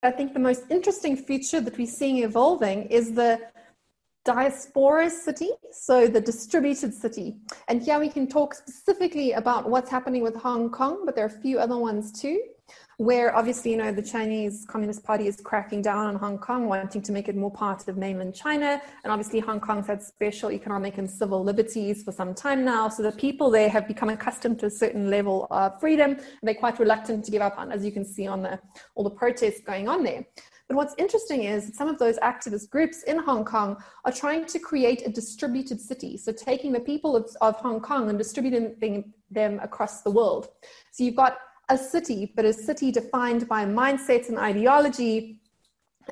I think the most interesting feature that we're seeing evolving is the diaspora city, so the distributed city. And here we can talk specifically about what's happening with Hong Kong, but there are a few other ones too, where obviously, the Chinese Communist Party is cracking down on Hong Kong, wanting to make it more part of mainland China. And obviously Hong Kong's had special economic and civil liberties for some time now. So the people there have become accustomed to a certain level of freedom, and they're quite reluctant to give up on, as you can see on all the protests going on there. But what's interesting is that some of those activist groups in Hong Kong are trying to create a distributed city. So taking the people of Hong Kong and distributing them across the world. So you've got a city, but a city defined by mindset and ideology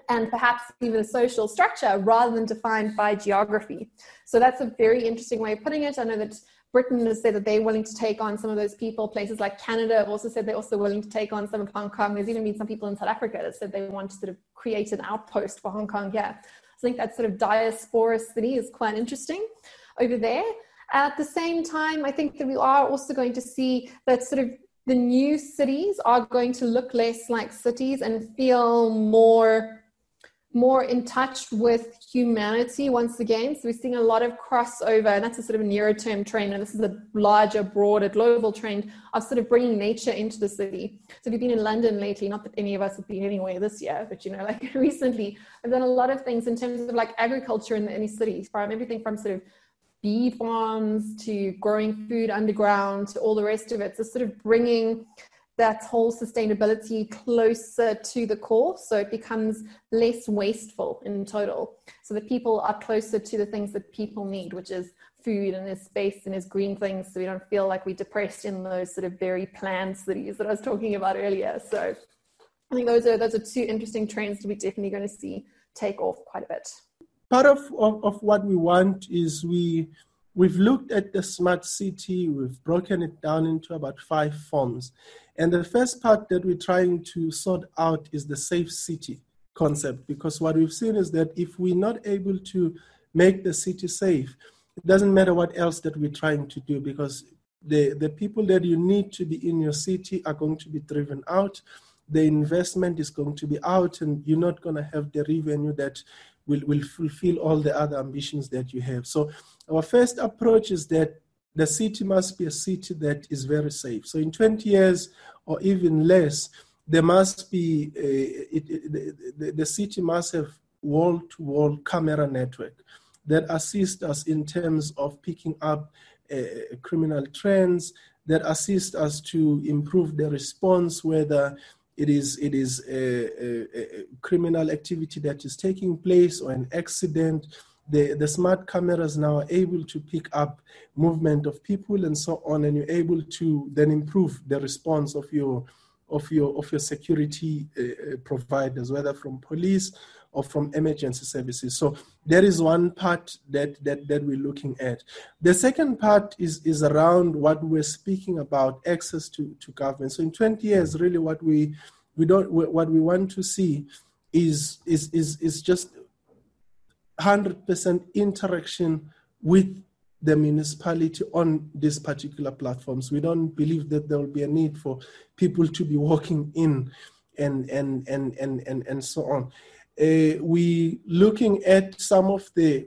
and perhaps even a social structure rather than defined by geography. So that's a very interesting way of putting it. I know that Britain has said that they're willing to take on some of those people. Places like Canada have also said they're also willing to take on some of Hong Kong. There's even been some people in South Africa that said they want to sort of create an outpost for Hong Kong. Yeah, I think that sort of diaspora city is quite interesting over there. At the same time, I think that we are also going to see that sort of the new cities are going to look less like cities and feel more in touch with humanity once again. So we're seeing a lot of crossover, and that's a sort of a nearer-term trend, and this is a larger, broader, global trend of sort of bringing nature into the city. So if you've been in London lately, not that any of us have been anywhere this year, but like recently, I've done a lot of things in terms of like agriculture in any city, from everything from sort of bee farms to growing food underground to all the rest of it. So sort of bringing that whole sustainability closer to the core, so it becomes less wasteful in total. So that people are closer to the things that people need, which is food and there's space and there's green things, so we don't feel like we're depressed in those sort of very planned cities that I was talking about earlier. So I think those are two interesting trends that we're definitely going to see take off quite a bit. Part of what we want is we've looked at the smart city, we've broken it down into about 5 forms. And the first part that we're trying to sort out is the safe city concept, because what we've seen is that if we're not able to make the city safe, it doesn't matter what else that we're trying to do, because the people that you need to be in your city are going to be driven out, the investment is going to be out, and you're not going to have the revenue that will fulfill all the other ambitions that you have. So our first approach is that the city must be a city that is very safe. So in 20 years or even less, there must be, the city must have wall-to-wall camera network that assist us in terms of picking up criminal trends, that assist us to improve the response, whether it is a criminal activity that is taking place or an accident. The smart cameras now are able to pick up movement of people and so on, and you're able to then improve the response of your security providers, whether from police or from emergency services. So there is one part that we're looking at. The second part is around what we're speaking about, access to government. So in 20 years, really what we want to see is just 100% interaction with the municipality on these particular platforms. We don't believe that there will be a need for people to be walking in and so on. We looking at some of the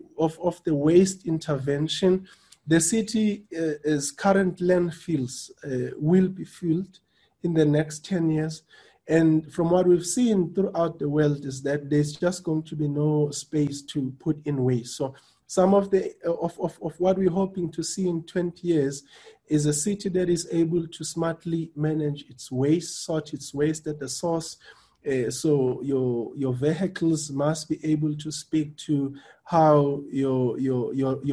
waste intervention. The city's current landfills will be filled in the next 10 years. And from what we've seen throughout the world is that there's just going to be no space to put in waste. So some of what we're hoping to see in 20 years is a city that is able to smartly manage its waste, sort its waste at the source. So your vehicles must be able to speak to how your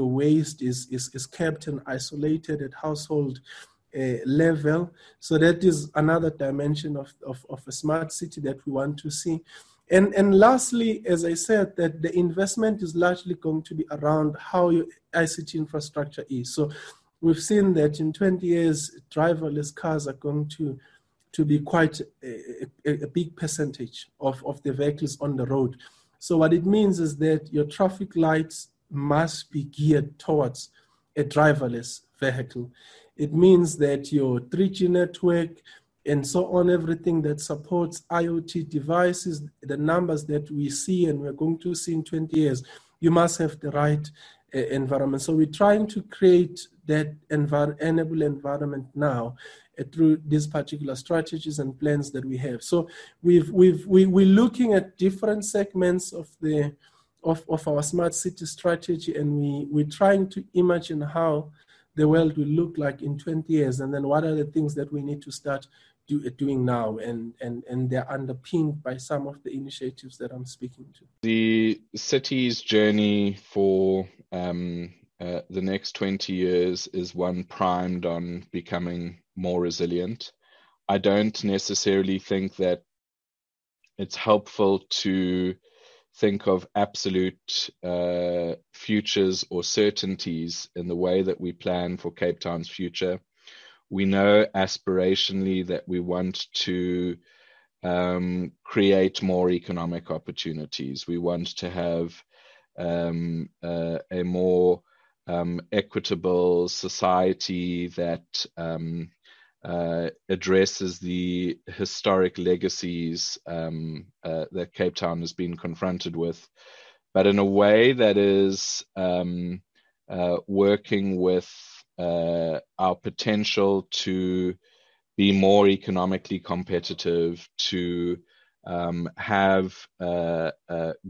waste is kept and isolated at household level. So that is another dimension of a smart city that we want to see. And lastly, as I said, that the investment is largely going to be around how your ICT infrastructure is. So we've seen that in 20 years, driverless cars are going to be quite a big percentage of the vehicles on the road. So what it means is that your traffic lights must be geared towards a driverless vehicle. It means that your 3G network and so on, everything that supports IoT devices, the numbers that we see and we're going to see in 20 years, you must have the right environment. So we're trying to create that enable environment now through these particular strategies and plans that we have. So we're looking at different segments of our smart city strategy, and we're trying to imagine how the world will look like in 20 years, and then what are the things that we need to start doing now, and they're underpinned by some of the initiatives that I'm speaking to. The city's journey for the next 20 years is one primed on becoming more resilient. I don't necessarily think that it's helpful to think of absolute futures or certainties in the way that we plan for Cape Town's future. We know aspirationally that we want to create more economic opportunities. We want to have a more equitable society that addresses the historic legacies that Cape Town has been confronted with, but in a way that is working with our potential to be more economically competitive, to have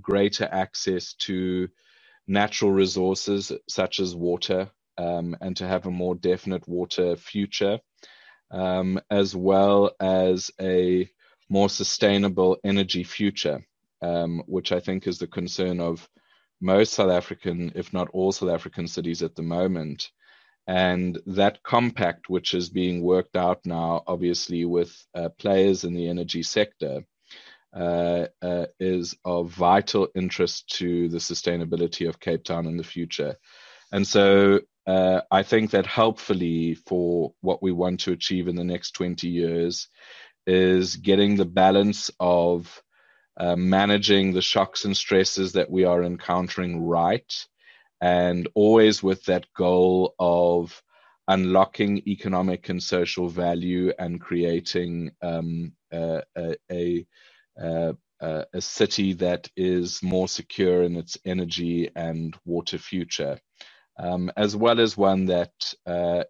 greater access to natural resources such as water, and to have a more definite water future, as well as a more sustainable energy future, which I think is the concern of most South African, if not all South African cities at the moment. And that compact, which is being worked out now, obviously with players in the energy sector, is of vital interest to the sustainability of Cape Town in the future. And so I think that helpfully for what we want to achieve in the next 20 years is getting the balance of managing the shocks and stresses that we are encountering right, and always with that goal of unlocking economic and social value and creating a city that is more secure in its energy and water future, as well as one that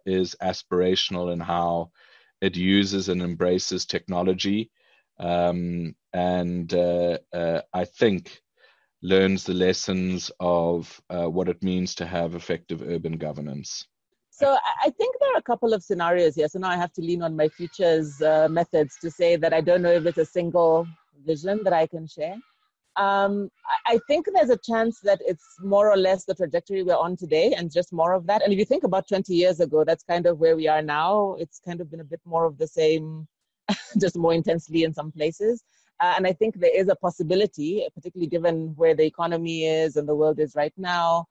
is aspirational in how it uses and embraces technology, and I think learns the lessons of what it means to have effective urban governance. So I think there are a couple of scenarios here. So now I have to lean on my futures methods to say that I don't know if it's a single vision that I can share. I think there's a chance that it's more or less the trajectory we're on today and just more of that. And if you think about 20 years ago, that's kind of where we are now. It's kind of been a bit more of the same, just more intensely in some places. And I think there is a possibility, particularly given where the economy is and the world is right now,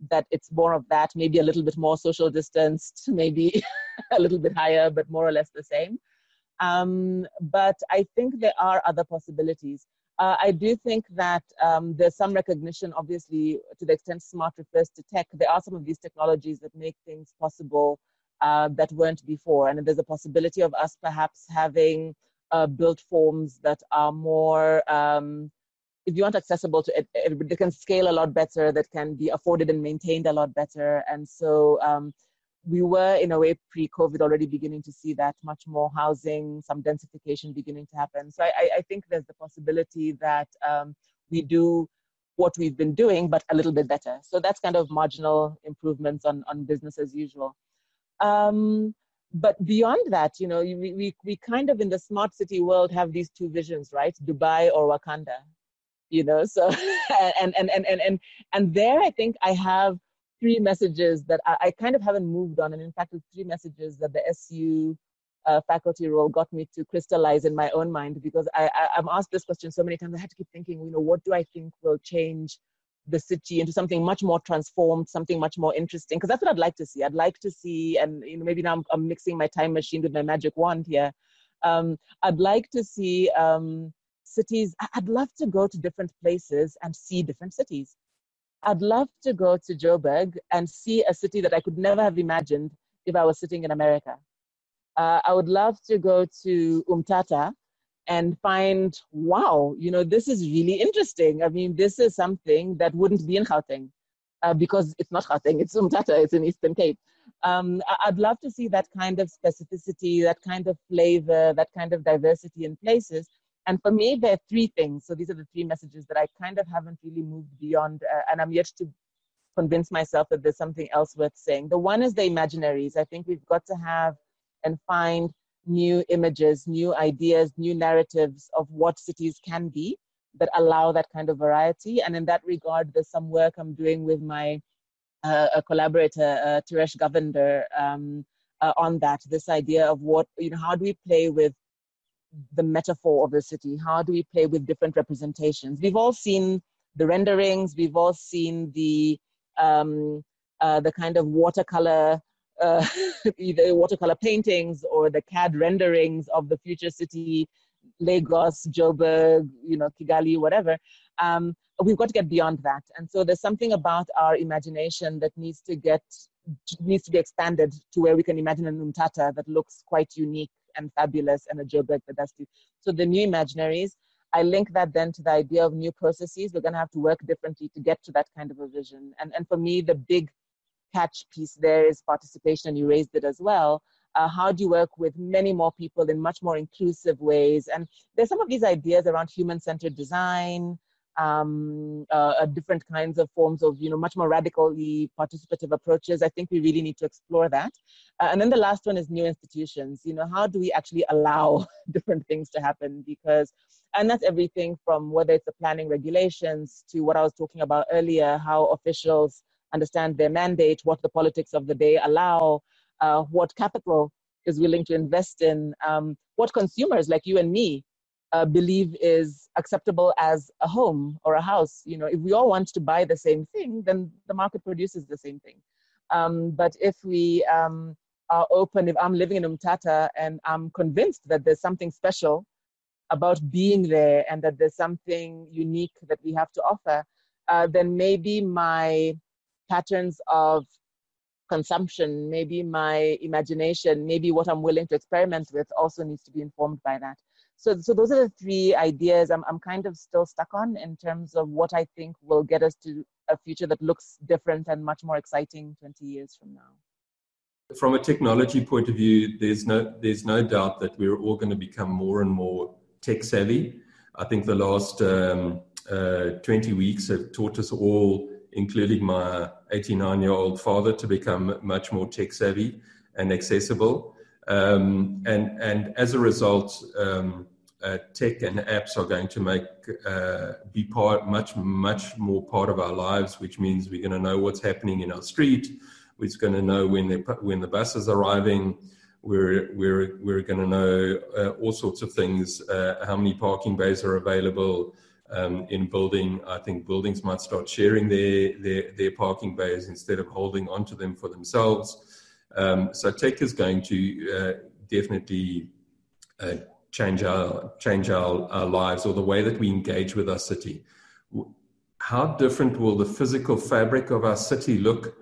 that it's more of that, maybe a little bit more social distanced, maybe a little bit higher, but more or less the same. But I think there are other possibilities. I do think that there's some recognition, obviously, to the extent smart refers to tech. There are some of these technologies that make things possible that weren't before. And there's a possibility of us perhaps having built forms that are more, if you want, accessible to everybody. They can scale a lot better, that can be afforded and maintained a lot better. And so we were, in a way, pre-COVID already beginning to see that much more housing, some densification beginning to happen. So I think there's the possibility that we do what we've been doing, but a little bit better. So that's kind of marginal improvements on business as usual. But beyond that, you know, we kind of in the smart city world have these two visions, right? Dubai or Wakanda, you know. So and there I think I have three messages that I kind of haven't moved on, and in fact, it's three messages that the SU faculty role got me to crystallize in my own mind, because I'm asked this question so many times. I had to keep thinking, you know, what do I think will change the city into something much more transformed, something much more interesting? Because that's what I'd like to see. I'd like to see, and you know, maybe now I'm mixing my time machine with my magic wand here. I'd like to see cities. I'd love to go to different places and see different cities. I'd love to go to Joburg and see a city that I could never have imagined if I was sitting in America. I would love to go to Umtata and find, wow, this is really interesting. I mean, this is something that wouldn't be in Gauteng because it's not Gauteng, it's Umtata, it's in Eastern Cape. I'd love to see that kind of specificity, that kind of flavor, that kind of diversity in places. And for me, there are three things. So these are the three messages that I kind of haven't really moved beyond, and I'm yet to convince myself that there's something else worth saying. The one is the imaginaries. I think we've got to have and find new images, new ideas, new narratives of what cities can be that allow that kind of variety. And in that regard, there's some work I'm doing with my a collaborator, Teresh Govender, on that, this idea of what, how do we play with the metaphor of the city? How do we play with different representations? We've all seen the renderings, we've all seen the kind of watercolor, either watercolor paintings or the CAD renderings of the future city, Lagos, Joburg, Kigali, whatever. We've got to get beyond that. And so there's something about our imagination that needs to be expanded to where we can imagine an Umtata that looks quite unique and fabulous, and a Joburg that does too. So the new imaginaries, I link that then to the idea of new processes. We're going to have to work differently to get to that kind of a vision. And for me, the big catch piece there is participation, and you raised it as well. How do you work with many more people in much more inclusive ways? And there's some of these ideas around human-centered design, different kinds of forms of, much more radically participative approaches. I think we really need to explore that. And then the last one is new institutions. How do we actually allow different things to happen? And that's everything from whether it's the planning regulations to what I was talking about earlier, how officials understand their mandate, what the politics of the day allow, what capital is willing to invest in, what consumers like you and me believe is acceptable as a home or a house. If we all want to buy the same thing, then the market produces the same thing. But if we are open, if I'm living in Umtata and I'm convinced that there's something special about being there and that there's something unique that we have to offer, then maybe my patterns of consumption, maybe my imagination, maybe what I'm willing to experiment with also needs to be informed by that. So those are the three ideas I'm kind of still stuck on in terms of what I think will get us to a future that looks different and much more exciting 20 years from now. From a technology point of view, there's no doubt that we're all going to become more and more tech savvy. I think the last 20 weeks have taught us all, including my 89-year-old father, to become much more tech savvy and accessible. And as a result, tech and apps are going to be much more part of our lives, which means we're going to know what's happening in our street. We're going to know when the bus is arriving. We're going to know all sorts of things. How many parking bays are available in building. I think buildings might start sharing their parking bays instead of holding onto them for themselves. So tech is going to definitely change our lives, or the way that we engage with our city. How different will the physical fabric of our city look?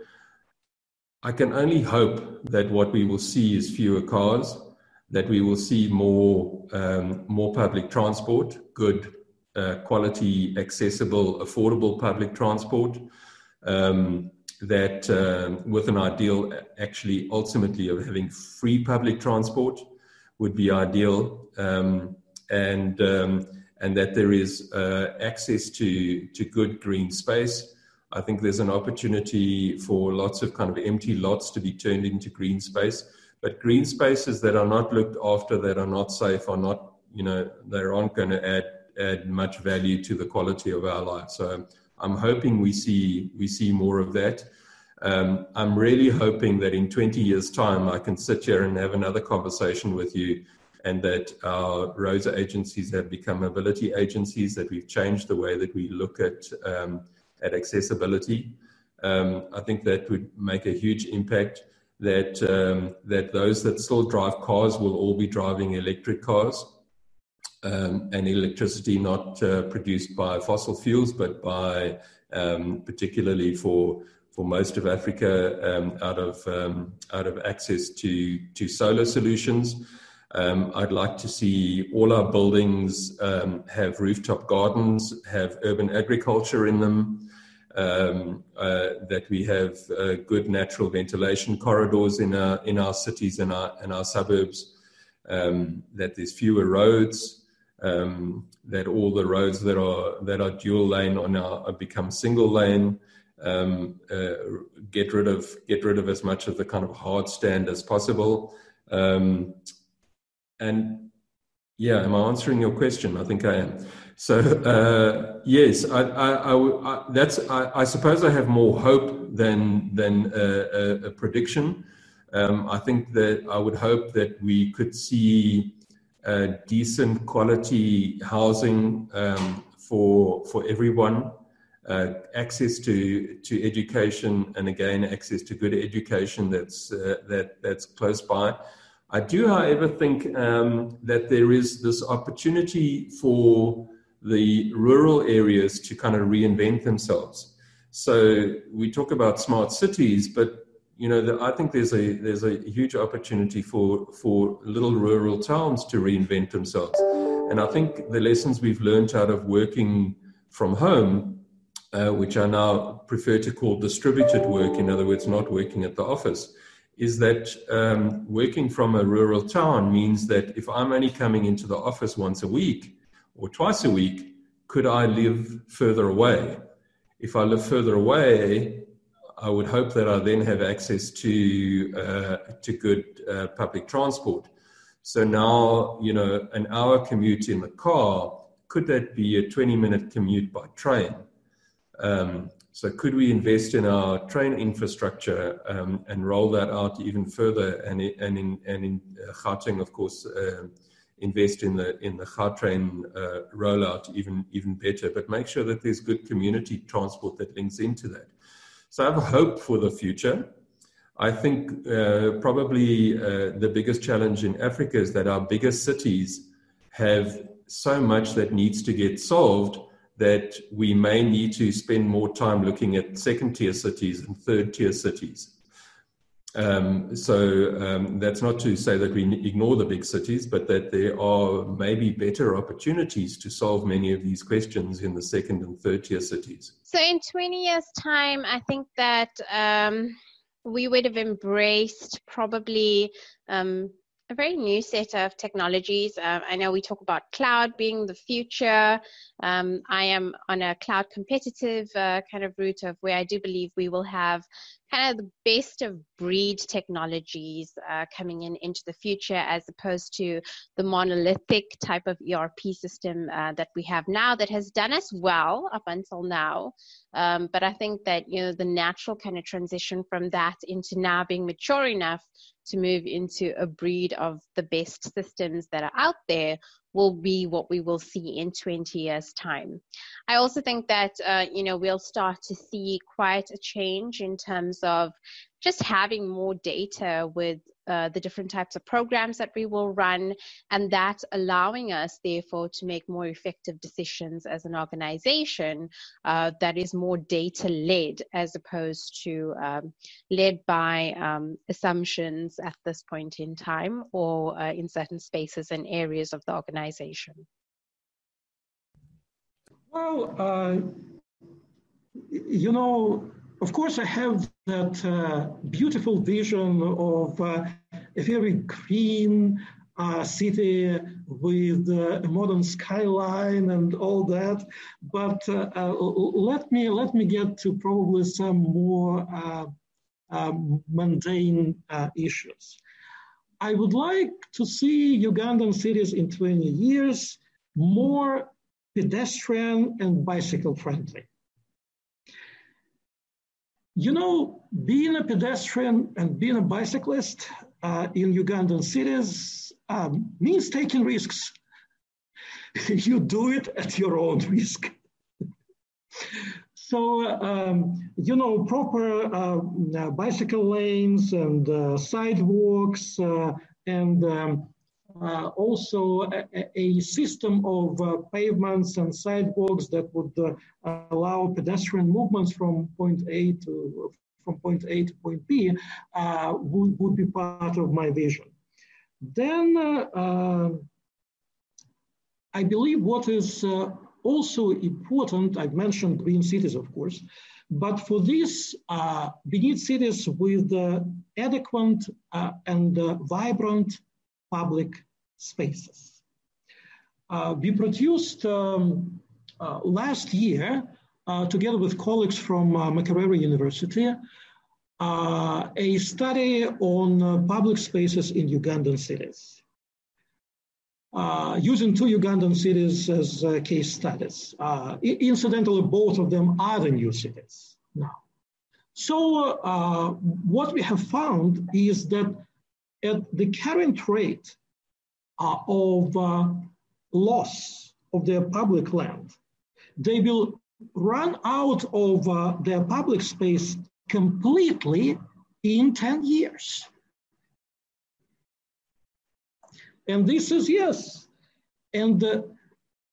I can only hope that what we will see is fewer cars, that we will see more public transport, good quality, accessible, affordable public transport, that with an ideal actually ultimately of having free public transport would be ideal, and that there is access to good green space. I think there's an opportunity for lots of kind of empty lots to be turned into green space, but green spaces that are not looked after, that are not safe, are not, they aren't going to add much value to the quality of our lives. So I'm hoping we see more of that. I'm really hoping that in 20 years' time, I can sit here and have another conversation with you, and that our ROSA agencies have become mobility agencies, that we've changed the way that we look at accessibility. I think that would make a huge impact, that those that still drive cars will all be driving electric cars, and electricity not produced by fossil fuels, but by particularly for most of Africa out of access to solar solutions. I'd like to see all our buildings have rooftop gardens, have urban agriculture in them, that we have good natural ventilation corridors in our cities and our suburbs, that there's fewer roads, that all the roads that are dual lane become single lane. Get rid of as much of the kind of hard stand as possible. And yeah, am I answering your question? I think I am. So yes, I suppose I have more hope than a prediction. I think that I would hope that we could see decent quality housing for everyone, access to education, and again access to good education that's close by. I do, however, think that there is this opportunity for the rural areas to kind of reinvent themselves. So we talk about smart cities, but I think there's a huge opportunity for little rural towns to reinvent themselves. And I think the lessons we've learned out of working from home, which I now prefer to call distributed work, in other words, not working at the office, is that working from a rural town means that if I'm only coming into the office once a week or twice a week, could I live further away? If I live further away, I would hope that I then have access to good public transport. So now, an hour commute in the car, could that be a 20-minute commute by train? So could we invest in our train infrastructure and roll that out even further? And in Gauteng, of course, invest in the Gautrain rollout even better. But make sure that there's good community transport that links into that. So I have hope for the future. I think probably the biggest challenge in Africa is that our biggest cities have so much that needs to get solved that we may need to spend more time looking at second-tier cities and third-tier cities. So that's not to say that we ignore the big cities, but that there are maybe better opportunities to solve many of these questions in the second and third-tier cities. So in 20 years' time, I think that we would have embraced probably a very new set of technologies. I know we talk about cloud being the future. I am on a cloud competitive kind of route of where I do believe we will have kind of the best of breed technologies coming into the future, as opposed to the monolithic type of ERP system that we have now that has done us well up until now. But I think that, the natural kind of transition from that into now being mature enough to move into a breed of the best systems that are out there will be what we will see in 20 years' time. I also think that, we'll start to see quite a change in terms of just having more data with the different types of programs that we will run, and that allowing us, therefore, to make more effective decisions as an organization that is more data-led as opposed to led by assumptions at this point in time or in certain spaces and areas of the organization. Well, of course, I have that beautiful vision of a very green city with a modern skyline and all that. But let me get to probably some more mundane issues. I would like to see Ugandan cities in 20 years more pedestrian and bicycle friendly. Being a pedestrian and being a bicyclist in Ugandan cities means taking risks. You do it at your own risk. So, proper bicycle lanes and sidewalks and also a system of pavements and sidewalks that would allow pedestrian movements from point A to point B would be part of my vision. Then I believe what is also important, I've mentioned green cities, of course, but for this, we need cities with adequate and vibrant public spaces. We produced last year, together with colleagues from Makerere University, a study on public spaces in Ugandan cities, using 2 Ugandan cities as case studies. Incidentally, both of them are the new cities now. So what we have found is that at the current rate of loss of their public land, they will run out of their public space completely in 10 years. And this is yes. And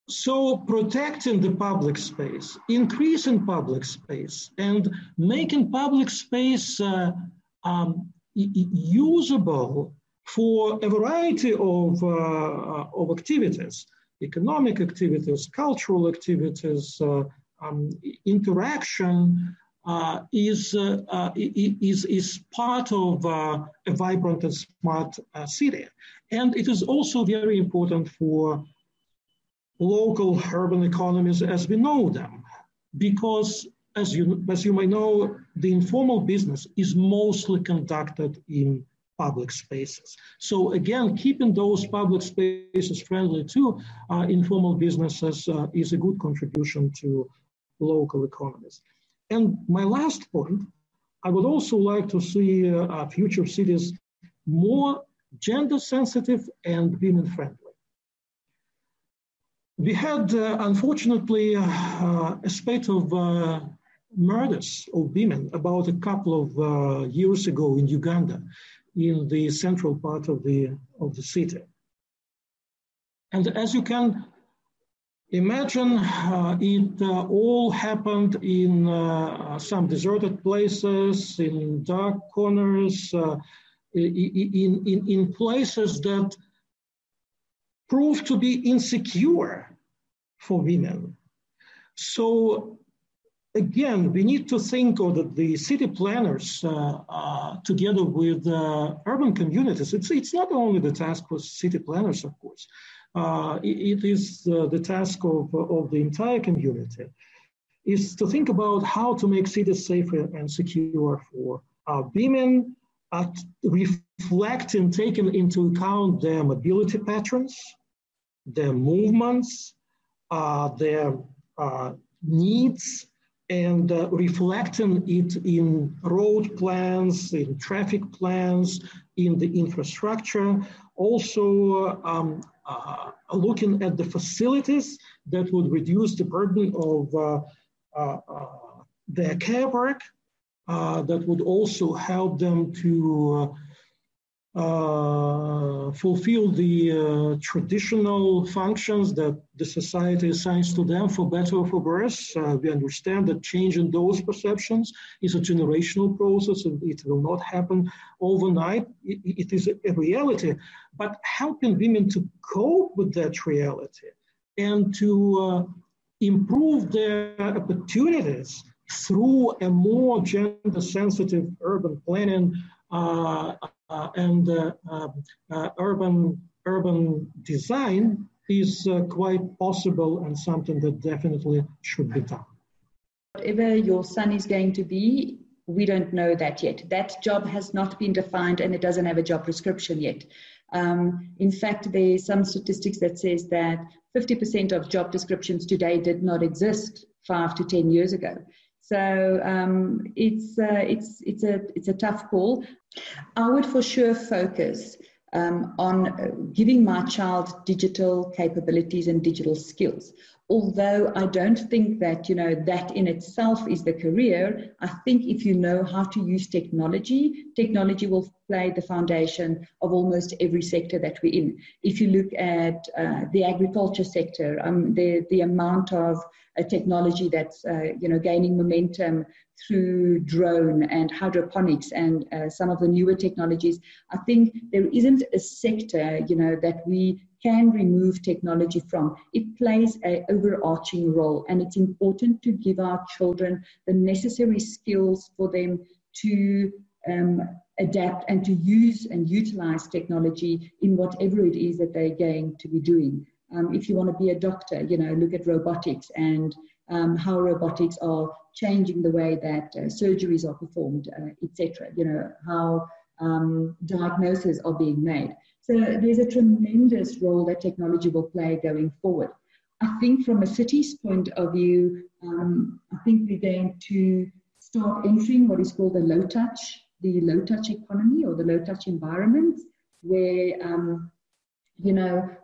so protecting the public space, increasing public space, and making public space usable for a variety of activities, economic activities, cultural activities, interaction, is part of a vibrant and smart city. And it is also very important for local urban economies as we know them, because as you may know, the informal business is mostly conducted in public spaces. So again, keeping those public spaces friendly to informal businesses is a good contribution to local economies. And my last point, I would also like to see future cities more gender sensitive and women friendly. We had, unfortunately, a spate of murders of women about a couple of years ago in Uganda, in the central part of the city. And as you can imagine, it all happened in some deserted places, in dark corners, in places that proved to be insecure for women. So again, we need to think, or that the city planners, together with urban communities, it's not only the task for city planners, of course, it is the task of the entire community, is to think about how to make cities safer and secure for women, reflecting, taking into account their mobility patterns, their movements, their needs, and reflecting it in road plans, in traffic plans, in the infrastructure. Also looking at the facilities that would reduce the burden of their care work, that would also help them to fulfill the traditional functions that the society assigns to them, for better or for worse. We understand that changing those perceptions is a generational process, and it will not happen overnight. It is a reality, but helping women to cope with that reality and to improve their opportunities through a more gender-sensitive urban planning and urban design is quite possible, and something that definitely should be done. Whatever your son is going to be, we don't know that yet. That job has not been defined, and it doesn't have a job prescription yet. In fact, there's some statistics that says that 50% of job descriptions today did not exist 5 to 10 years ago. So it's a tough call. I would for sure focus on giving my child digital capabilities and digital skills. although I don't think that, that in itself is the career, I think if you know how to use technology, technology will play the foundation of almost every sector that we're in. If you look at the agriculture sector, the amount of technology that's, gaining momentum through drone and hydroponics and some of the newer technologies, I think there isn't a sector, that we can remove technology from. It plays an overarching role, and it's important to give our children the necessary skills for them to adapt and to use and utilize technology in whatever it is that they're going to be doing. If you want to be a doctor, look at robotics and how robotics are changing the way that surgeries are performed, etc. How diagnoses are being made. So there's a tremendous role that technology will play going forward. I think from a city's point of view, I think we're going to start entering what is called the low-touch economy or the low-touch environment, where,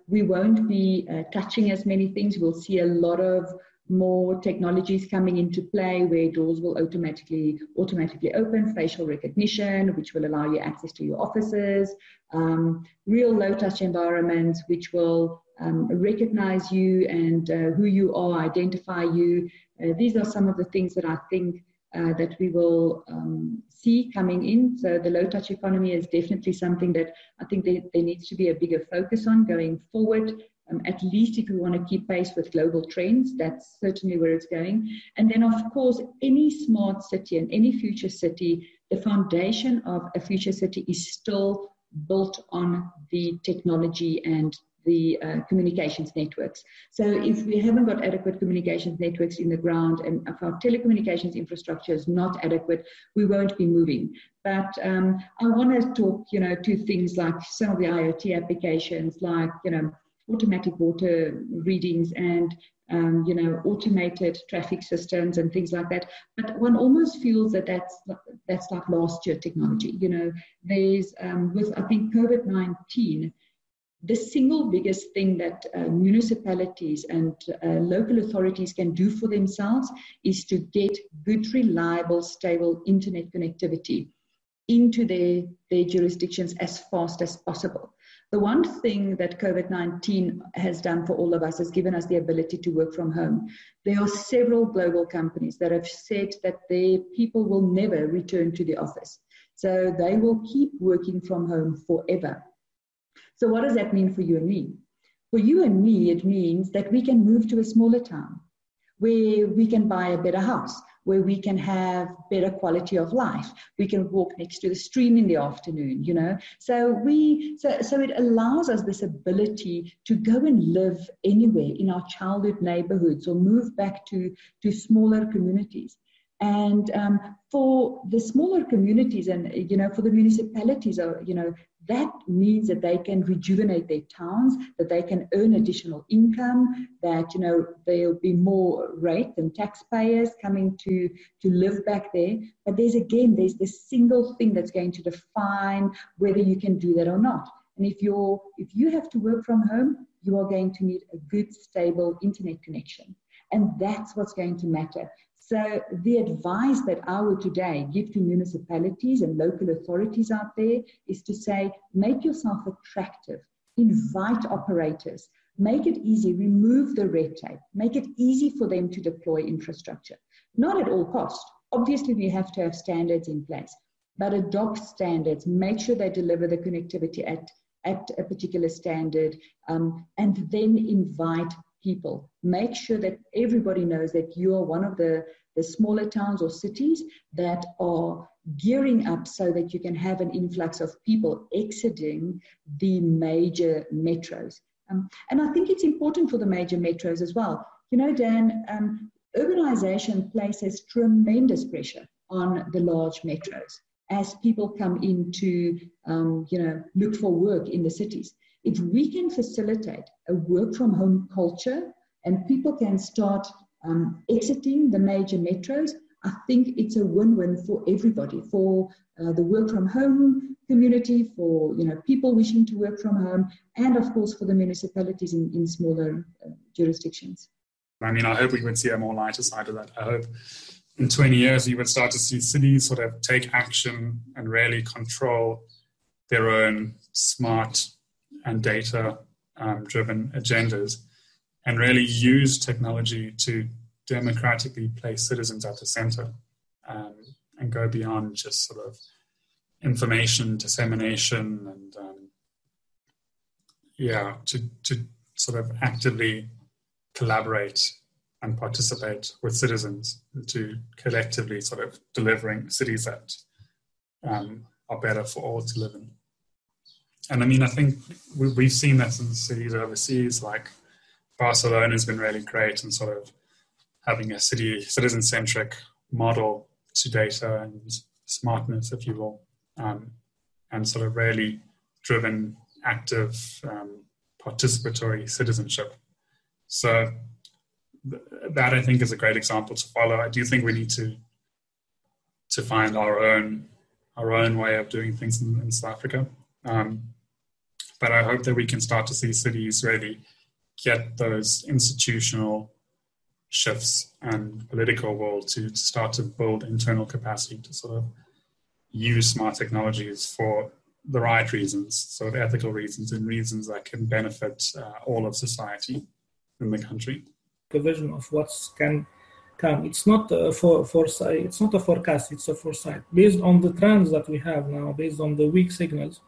we won't be touching as many things. We'll see a lot of more technologies coming into play where doors will automatically open, facial recognition, which will allow you access to your offices, real low-touch environments, which will recognize you and who you are, identify you. These are some of the things that I think that we will see coming in. So the low-touch economy is definitely something that I think there needs to be a bigger focus on going forward. At least if we want to keep pace with global trends, that's certainly where it's going. And then, of course, any smart city and any future city, the foundation of a future city is still built on the technology and the communications networks. So if we haven't got adequate communications networks in the ground and if our telecommunications infrastructure is not adequate, we won't be moving. But I want to talk, to things like some of the IoT applications, like, automatic water readings and, automated traffic systems and things like that. But one almost feels that that's like last year technology. There's, with, I think, COVID-19, the single biggest thing that municipalities and local authorities can do for themselves is to get good, reliable, stable internet connectivity into their jurisdictions as fast as possible. The one thing that COVID-19 has done for all of us is given us the ability to work from home. There are several global companies that have said that their people will never return to the office. So they will keep working from home forever. So what does that mean for you and me? For you and me, it means that we can move to a smaller town where we can buy a better house, where we can have better quality of life. We can walk next to the stream in the afternoon, So it allows us this ability to go and live anywhere in our childhood neighborhoods or move back to smaller communities. And for the smaller communities and, for the municipalities, that means that they can rejuvenate their towns, that they can earn additional income, that, there'll be more rate and taxpayers coming to live back there. But there's this single thing that's going to define whether you can do that or not. And if you have to work from home, you are going to need a good, stable internet connection. And that's what's going to matter. So the advice that I would today give to municipalities and local authorities out there is to say, make yourself attractive, invite operators, make it easy, remove the red tape, make it easy for them to deploy infrastructure. Not at all cost. Obviously, we have to have standards in place, but adopt standards, make sure they deliver the connectivity at a particular standard, and then invite people. Make sure that everybody knows that you are one of the smaller towns or cities that are gearing up so that you can have an influx of people exiting the major metros. And I think it's important for the major metros as well. Dan, urbanization places tremendous pressure on the large metros as people come in to, look for work in the cities. If we can facilitate a work from home culture and people can start exiting the major metros, I think it's a win-win for everybody, for the work from home community, for people wishing to work from home, and of course for the municipalities in smaller jurisdictions. I mean, I hope we would see a more lighter side of that. I hope in 20 years, you would start to see cities sort of take action and really control their own smart and data-driven agendas, and really use technology to democratically place citizens at the center, and go beyond just sort of information dissemination and to sort of actively collaborate and participate with citizens to collectively sort of delivering cities that are better for all to live in. And I mean, I think we've seen that in cities overseas, like Barcelona has been really great in sort of having a citizen-centric model to data and smartness, if you will, and sort of really driven active participatory citizenship. So that, I think, is a great example to follow. I do think we need to find our own way of doing things in South Africa. But I hope that we can start to see cities really get those institutional shifts and political will to start to build internal capacity to sort of use smart technologies for the right reasons, sort of ethical reasons and reasons that can benefit all of society in the country. A vision of what can come. It's not foresight. It's not a forecast. It's a foresight based on the trends that we have now, based on the weak signals.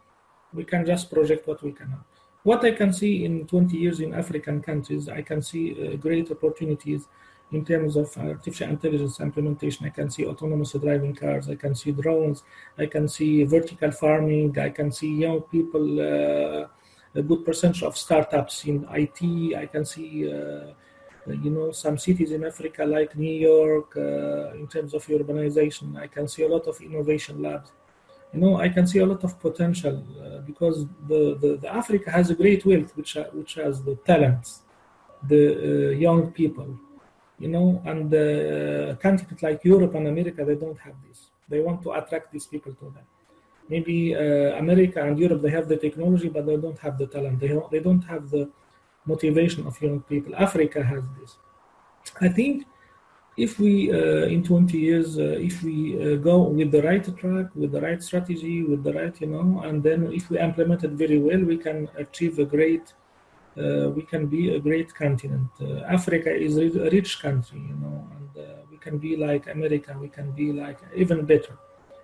We can just project what we can have. What I can see in 20 years in African countries, I can see great opportunities in terms of artificial intelligence implementation. I can see autonomous driving cars. I can see drones. I can see vertical farming. I can see young people, a good percentage of startups in IT. I can see, some cities in Africa like New York, in terms of urbanization. I can see a lot of innovation labs. I can see a lot of potential because the Africa has a great wealth, which has the talents, the young people, and countries like Europe and America, they don't have this. They want to attract these people to them. Maybe America and Europe, they have the technology, but they don't have the talent. They don't have the motivation of young people. Africa has this. I think if we, in 20 years, if we go with the right track, with the right strategy, with the right, and then if we implement it very well, we can achieve we can be a great continent. Africa is a rich country, and we can be like America, we can be like even better.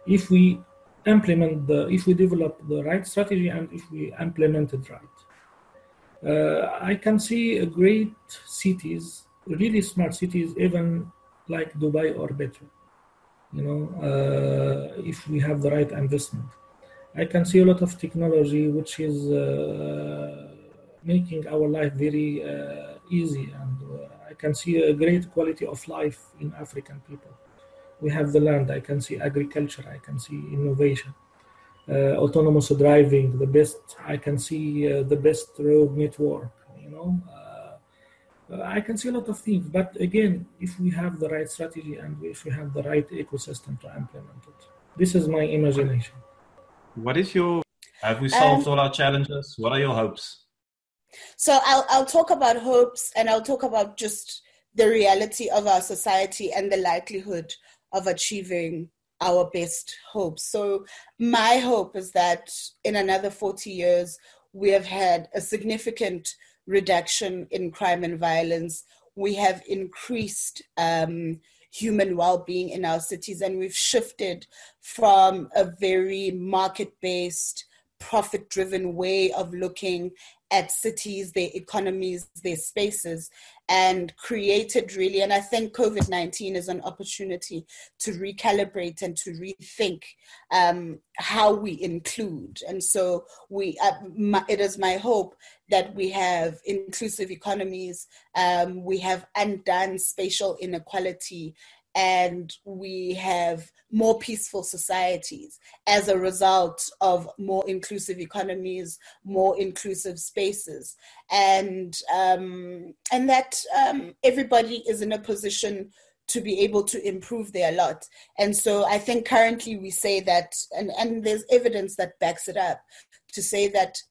If we if we develop the right strategy and if we implement it right. I can see great cities, really smart cities, even like Dubai or better, if we have the right investment. I can see a lot of technology which is making our life very easy, and I can see a great quality of life in African people. We have the land, I can see agriculture, I can see innovation, autonomous driving, I can see the best road network, I can see a lot of things, but again, if we have the right strategy and if we have the right ecosystem to implement it. This is my imagination. Have we solved all our challenges? What are your hopes? So I'll talk about hopes, and I'll talk about just the reality of our society and the likelihood of achieving our best hopes. So my hope is that in another 40 years, we have had a significant reduction in crime and violence. We have increased human well-being in our cities, and we've shifted from a very market-based, profit-driven way of looking at cities, their economies, their spaces, and created really, and I think COVID-19 is an opportunity to recalibrate and to rethink how we include. And so it is my hope that we have inclusive economies, we have undone spatial inequality, and we have more peaceful societies as a result of more inclusive economies, more inclusive spaces, and that everybody is in a position to be able to improve their lot. And so I think currently we say that, and there's evidence that backs it up, to say that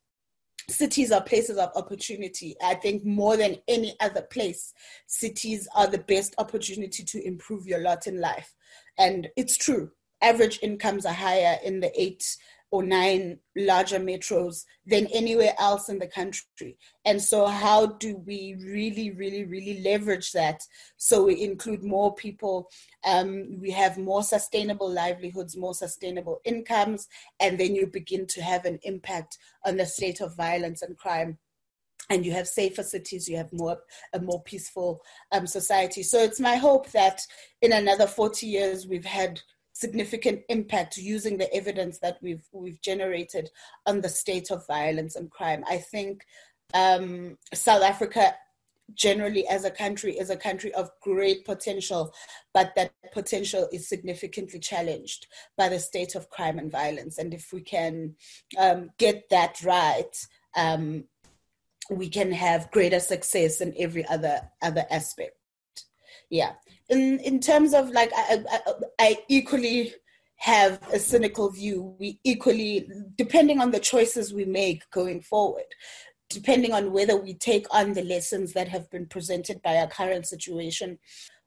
cities are places of opportunity. I think more than any other place, cities are the best opportunity to improve your lot in life. And it's true. Average incomes are higher in the 8 or 9 larger metros than anywhere else in the country. And so how do we really, really, really leverage that so we include more people, we have more sustainable livelihoods, more sustainable incomes, and then you begin to have an impact on the state of violence and crime. And you have safer cities, you have a more peaceful society. So it's my hope that in another 40 years, we've had significant impact using the evidence that we've generated on the state of violence and crime. I think South Africa generally as a country is a country of great potential, but that potential is significantly challenged by the state of crime and violence. And if we can get that right, we can have greater success in every other aspect. Yeah. In terms of like, I equally have a cynical view. We equally, depending on the choices we make going forward, depending on whether we take on the lessons that have been presented by our current situation,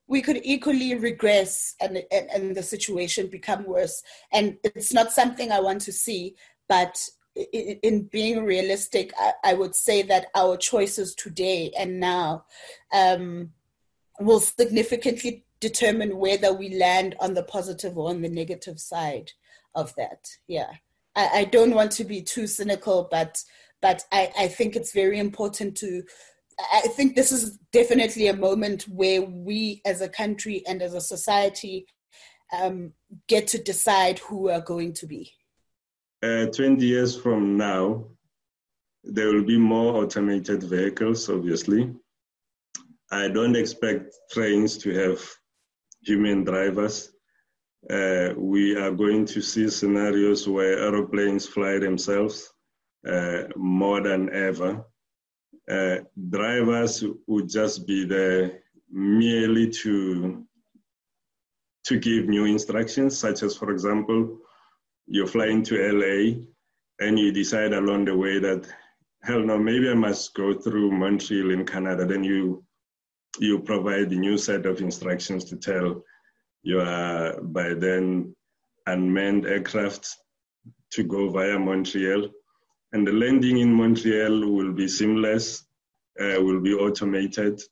we could equally regress and the situation become worse. And it's not something I want to see, but in being realistic, I would say that our choices today and now will significantly determine whether we land on the positive or on the negative side of that. Yeah, I don't want to be too cynical, but I think it's very important I think this is definitely a moment where we as a country and as a society get to decide who we are going to be. 20 years from now, there will be more automated vehicles, obviously. I don't expect trains to have human drivers. We are going to see scenarios where aeroplanes fly themselves more than ever. Drivers would just be there merely to give new instructions, such as, for example, you're flying to LA and you decide along the way that, hell no, maybe I must go through Montreal in Canada. Then you provide a new set of instructions to tell your, by then, unmanned aircraft to go via Montreal. And the landing in Montreal will be seamless, will be automated.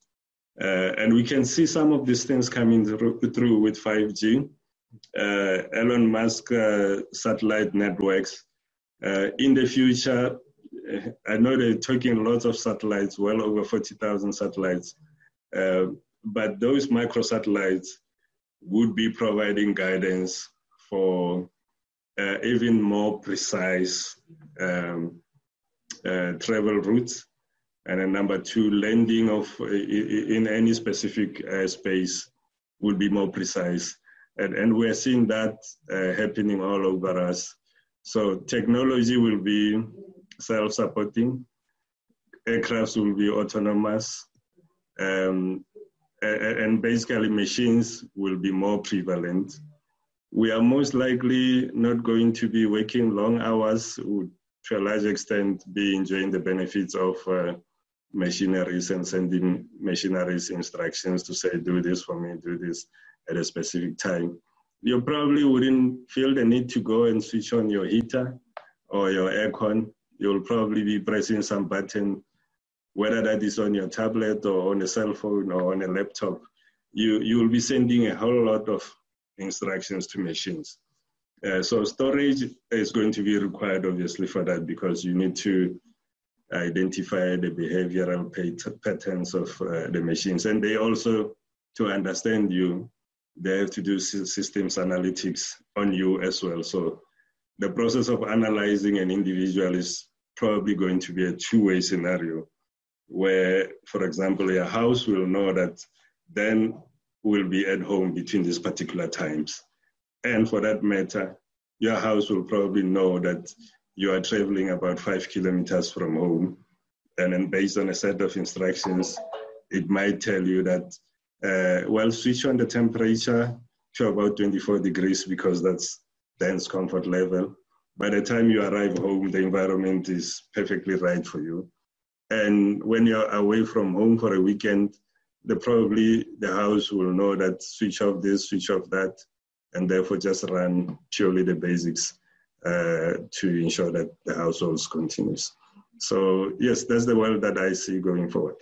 And we can see some of these things coming through with 5G. Elon Musk satellite networks. In the future, I know they're talking lots of satellites, well over 40,000 satellites. But those microsatellites would be providing guidance for even more precise travel routes. And then number two, landing in any specific space would be more precise. And we're seeing that happening all over us. So technology will be self-supporting, aircrafts will be autonomous, and basically machines will be more prevalent. We are most likely not going to be working long hours, to a large extent be enjoying the benefits of machineries and sending machineries instructions to say, do this for me, do this at a specific time. You probably wouldn't feel the need to go and switch on your heater or your aircon. You'll probably be pressing some button, whether that is on your tablet or on a cell phone or on a laptop. You will be sending a whole lot of instructions to machines. So storage is going to be required, obviously, for that, because you need to identify the behavioral patterns of the machines. And they also, to understand you, they have to do systems analytics on you as well. So the process of analyzing an individual is probably going to be a two-way scenario where, for example, your house will know that Dan will be at home between these particular times. And for that matter, your house will probably know that you are traveling about 5 kilometers from home. And then based on a set of instructions, it might tell you that, well, switch on the temperature to about 24 degrees because that's Dan's comfort level. by the time you arrive home, the environment is perfectly right for you. And when you're away from home for a weekend, probably the house will know that switch off this, switch off that, and therefore just run purely the basics to ensure that the household continues. So yes, that's the world that I see going forward.